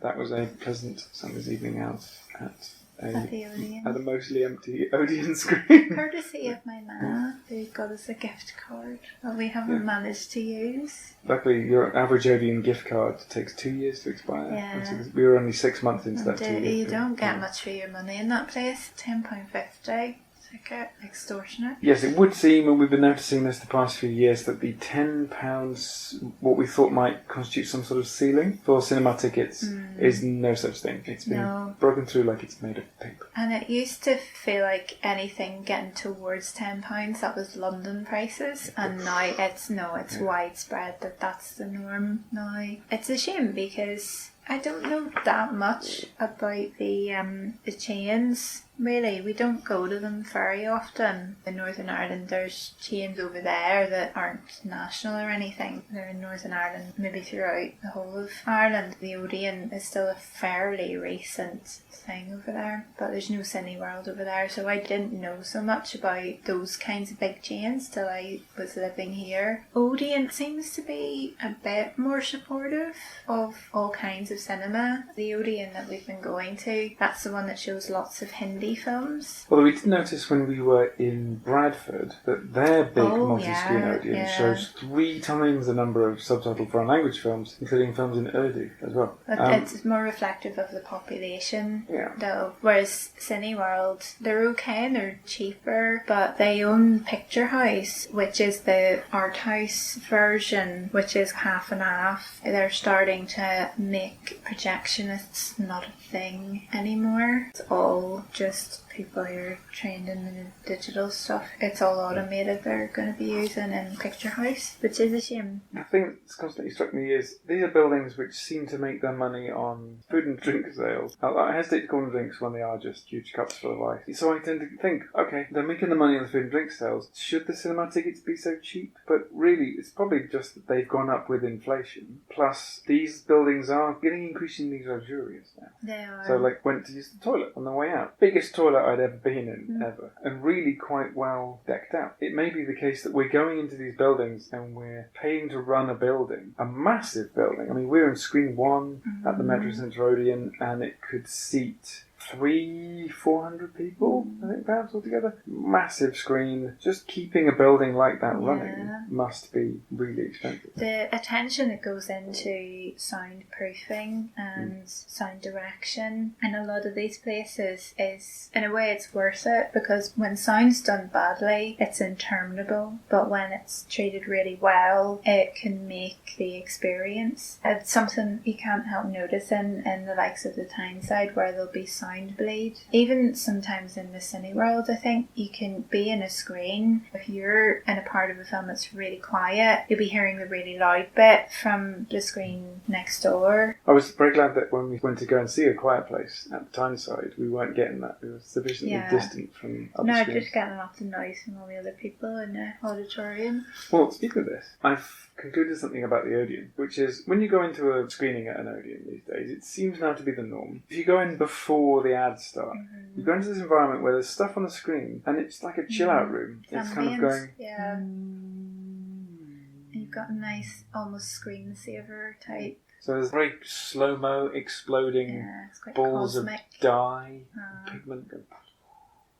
that was a pleasant summer's evening out at the Odeon. At a mostly empty Odeon screen. Courtesy of my ma, who got us a gift card that we haven't managed to use. Luckily, your average Odeon gift card takes 2 years to expire. Yeah. We were only 6 months into that 2 years. You don't get much for your money in that place. £10.50. Ticket, extortionate. Yes, it would seem, and we've been noticing this the past few years, that the £10, what we thought might constitute some sort of ceiling for cinema tickets, is no such thing. It's been broken through like it's made of paper. And it used to feel like anything getting towards £10, that was London prices, and now it's widespread that's the norm now. It's a shame because I don't know that much about the chains. Really, we don't go to them very often. In Northern Ireland, there's chains over there that aren't national or anything. They're in Northern Ireland, maybe throughout the whole of Ireland. The Odeon is still a fairly recent thing over there, but there's no Cineworld over there, so I didn't know so much about those kinds of big chains till I was living here. Odeon seems to be a bit more supportive of all kinds of cinema. The Odeon that we've been going to, that's the one that shows lots of Hindi films. Although we did notice when we were in Bradford that their big multi-screen Odeon shows 3 times the number of subtitled foreign language films, including films in Urdu as well. But it's more reflective of the population, though. Whereas Cineworld, they're okay and they're cheaper, but they own Picture House, which is the art house version, which is half and half. They're starting to make projectionists not a thing anymore. It's all just people who are trained in the digital stuff. It's all automated they're going to be using in Picture House, which is a shame. The thing that's constantly struck me is these are buildings which seem to make their money on food and drink sales. I hesitate to call them drinks when they are just huge cups full of ice. So I tend to think, okay, they're making the money on the food and drink sales. Should the cinema tickets be so cheap? But really, it's probably just that they've gone up with inflation. Plus, these buildings are getting increasingly luxurious now. They are. So, went to use the toilet on the way out. Biggest toilet I'd ever been in, ever. And really quite well decked out. It may be the case that we're going into these buildings and we're paying to run a building. A massive building. I mean, we're in Screen 1 at the Metro Centre Odeon, and it could seat 400 people, I think, perhaps altogether. Massive screen. Just keeping a building like that running must be really expensive. The attention that goes into soundproofing and sound direction in a lot of these places is, in a way, it's worth it, because when sound's done badly, it's interminable, but when it's treated really well, it can make the experience. It's something you can't help noticing in the likes of the Tyneside, where there'll be sound bleed. Even sometimes in the Cineworld, I think you can be in a screen. If you're in a part of a film that's really quiet, you'll be hearing the really loud bit from the screen next door. I was very glad that when we went to go and see A Quiet Place at the Tyneside, we weren't getting that. We were sufficiently distant from other screens. No, just getting lots of noise from all the other people in the auditorium. Well, speaking of this, I've concluded something about the Odeon, which is when you go into a screening at an Odeon these days, it seems now to be the norm. If you go in before the ads start, you go into this environment where there's stuff on the screen and it's like a chill out room. It's kind of going... Yeah. You've got a nice, almost screensaver type. So there's very slow-mo exploding balls cosmic. Of dye, pigment,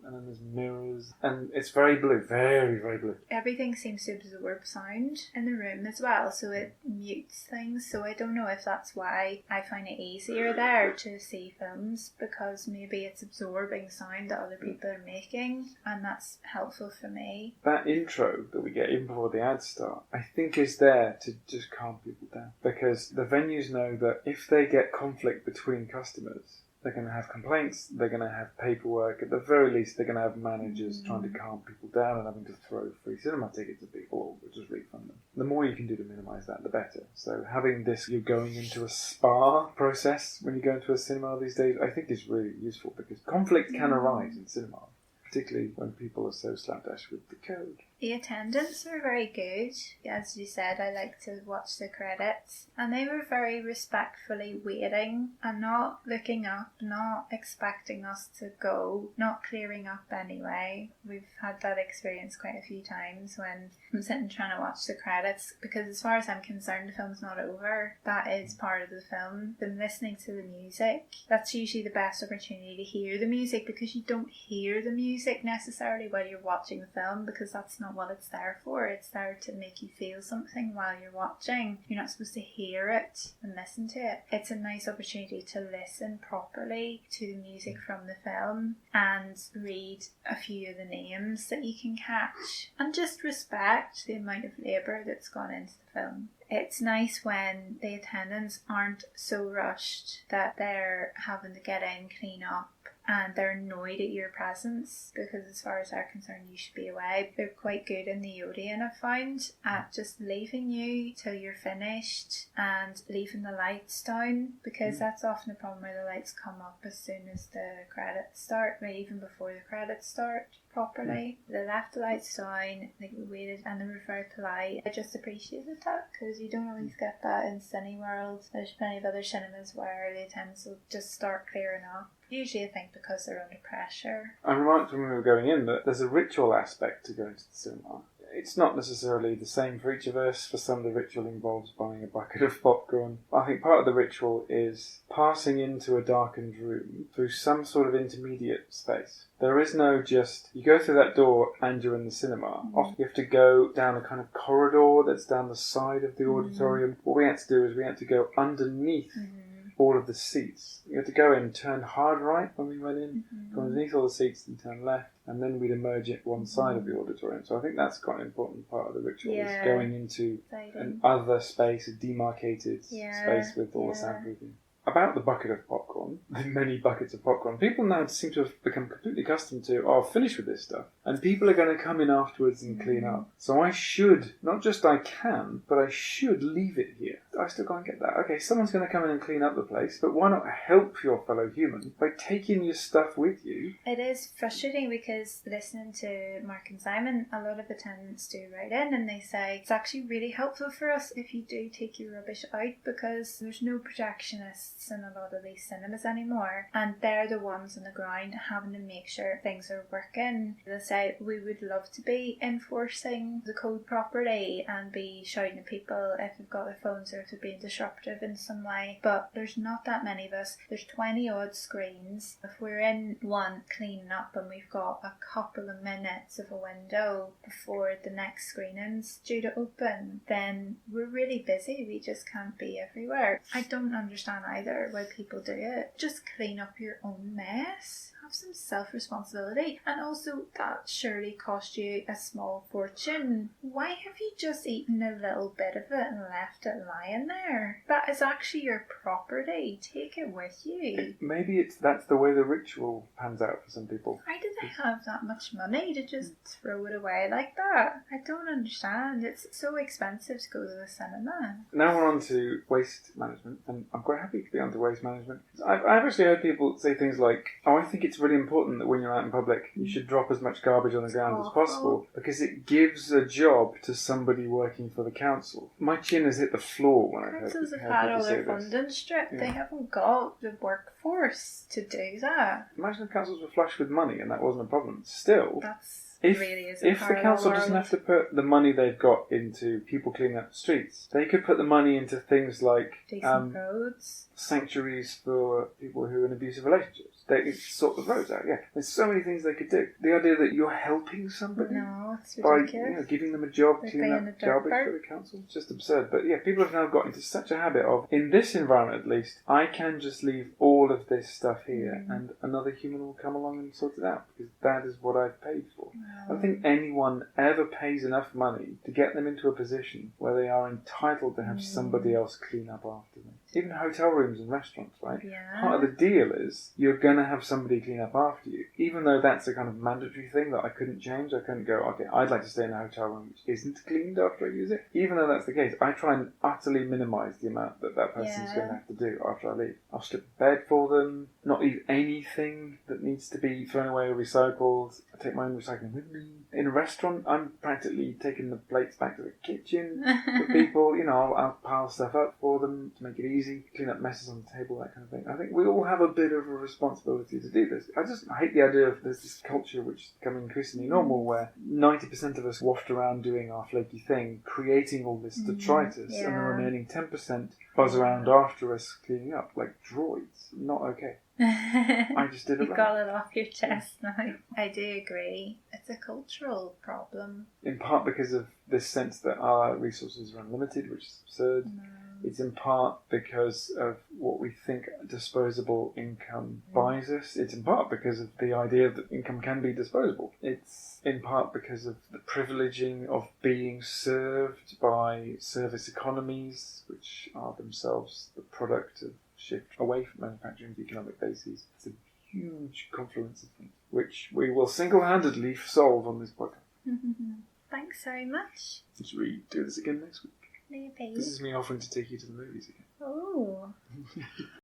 and then there's mirrors, and it's very blue, very, very blue. Everything seems to absorb sound in the room as well, so it mutes things. So I don't know if that's why I find it easier there to see films, because maybe it's absorbing sound that other people are making, and that's helpful for me. That intro that we get even before the ads start, I think is there to just calm people down, because the venues know that if they get conflict between customers, they're going to have complaints, they're going to have paperwork, at the very least they're going to have managers trying to calm people down and having to throw free cinema tickets at people or just refund them. The more you can do to minimise that, the better. So having this, you're going into a spa process when you go into a cinema these days, I think is really useful, because conflict can arise in cinema, particularly when people are so slapdash with the code. The attendants were very good. As you said, I like to watch the credits, and they were very respectfully waiting and not looking up, not expecting us to go, not clearing up anyway. We've had that experience quite a few times when I'm sitting trying to watch the credits, because as far as I'm concerned, the film's not over. That is part of the film. Them listening to the music, that's usually the best opportunity to hear the music, because you don't hear the music necessarily while you're watching the film, because that's not what it's there for. It's there to make you feel something while you're watching. You're not supposed to hear it and listen to it. It's a nice opportunity to listen properly to the music from the film and read a few of the names that you can catch, and just respect the amount of labour that's gone into the film. It's nice when the attendants aren't so rushed that they're having to get in, clean up, and they're annoyed at your presence, because as far as they're concerned you should be away. They're quite good in the Odeon, I've found, at just leaving you till you're finished and leaving the lights down, because that's often a problem where the lights come up as soon as the credits start, maybe even before the credits start properly. They left the lights down, they waited, and they were very polite. I just appreciated that, because you don't always get that in Cineworld. There's plenty of other cinemas where the attendants will just start clearing up. Usually I think because they're under pressure. I remarked when we were going in that there's a ritual aspect to going to the cinema. It's not necessarily the same for each of us. For some, the ritual involves buying a bucket of popcorn. I think part of the ritual is passing into a darkened room through some sort of intermediate space. There is no just, you go through that door and you're in the cinema. Often you have to go down a kind of corridor that's down the side of the auditorium. What we had to do is we had to go underneath all of the seats. You had to go in, turn hard right when we went in, go underneath all the seats and turn left, and then we'd emerge at one side of the auditorium. So I think that's quite an important part of the ritual, is going into an other space, a demarcated space with all the soundproofing. About the bucket of popcorn, the many buckets of popcorn, people now seem to have become completely accustomed to, I've finished with this stuff. And people are going to come in afterwards and clean up. So I should, not just I can, but I should leave it here. I still can't get that. Okay, someone's going to come in and clean up the place, but why not help your fellow human by taking your stuff with you? It is frustrating, because listening to Mark and Simon, a lot of attendants do write in and they say it's actually really helpful for us if you do take your rubbish out, because there's no projectionists in a lot of these cinemas anymore, and they're the ones on the ground having to make sure things are working. They say we would love to be enforcing the code properly and be shouting at people if they've got their phones or if they're being disruptive in some way, but there's not that many of us. There's 20 odd screens. If we're in one cleaning up and we've got a couple of minutes of a window before the next screening's due to open, then we're really busy. We just can't be everywhere. I don't understand either why people do it. Just clean up your own mess. Have some self-responsibility. And also, that surely cost you a small fortune. Why have you just eaten a little bit of it and left it lying there? That is actually your property. Take it with you. Maybe that's the way the ritual pans out for some people. Why do they have that much money to just throw it away like that? I don't understand. It's so expensive to go to the cinema. Now we're on to waste management, and I'm quite happy to be on to waste management. I've actually heard people say things like, I think it's really important that when you're out in public, you should drop as much garbage on the ground as possible, because it gives a job to somebody working for the council. My chin has hit the floor when I heard councils have had all their funding stripped. They haven't got the workforce to do that. Imagine if councils were flush with money and that wasn't a problem. Still, If the council doesn't have to put the money they've got into people cleaning up the streets, they could put the money into things like decent roads, sanctuaries for people who are in abusive relationships. They could sort the roads out. There's so many things they could do. The idea that you're helping somebody it's by ridiculous. Giving them a job cleaning up garbage for the council, it's just absurd. But people have now got into such a habit of, in this environment at least, I can just leave all of this stuff here and another human will come along and sort it out, because that is what I've paid for. I don't think anyone ever pays enough money to get them into a position where they are entitled to have somebody else clean up after them. Even hotel rooms and restaurants, right? Yeah. Part of the deal is you're going to have somebody clean up after you. Even though that's a kind of mandatory thing that I couldn't change. I couldn't go, okay, I'd like to stay in a hotel room which isn't cleaned after I use it. Even though that's the case, I try and utterly minimise the amount that person's going to have to do after I leave. I'll strip the bed for them, not leave anything that needs to be thrown away or recycled. I take my own recycling with me. In a restaurant, I'm practically taking the plates back to the kitchen for people. I'll pile stuff up for them to make it easy, clean up messes on the table, that kind of thing. I think we all have a bit of a responsibility to do this. I hate the idea of there's this culture which is becoming increasingly normal where 90% of us waft around doing our flaky thing, creating all this detritus, and the remaining 10% buzz around after us cleaning up like droids. Not okay. I just did it. You got it off your chest now. I do agree. It's a cultural problem. In part because of this sense that our resources are unlimited, which is absurd. No. It's in part because of what we think disposable income buys us. It's in part because of the idea that income can be disposable. It's in part because of the privileging of being served by service economies, which are themselves the product of shift away from manufacturing to economic bases. It's a huge confluence of things, which we will single-handedly solve on this podcast. Thanks very much. Should we do this again next week? Maybe. This is me offering to take you to the movies again. Oh.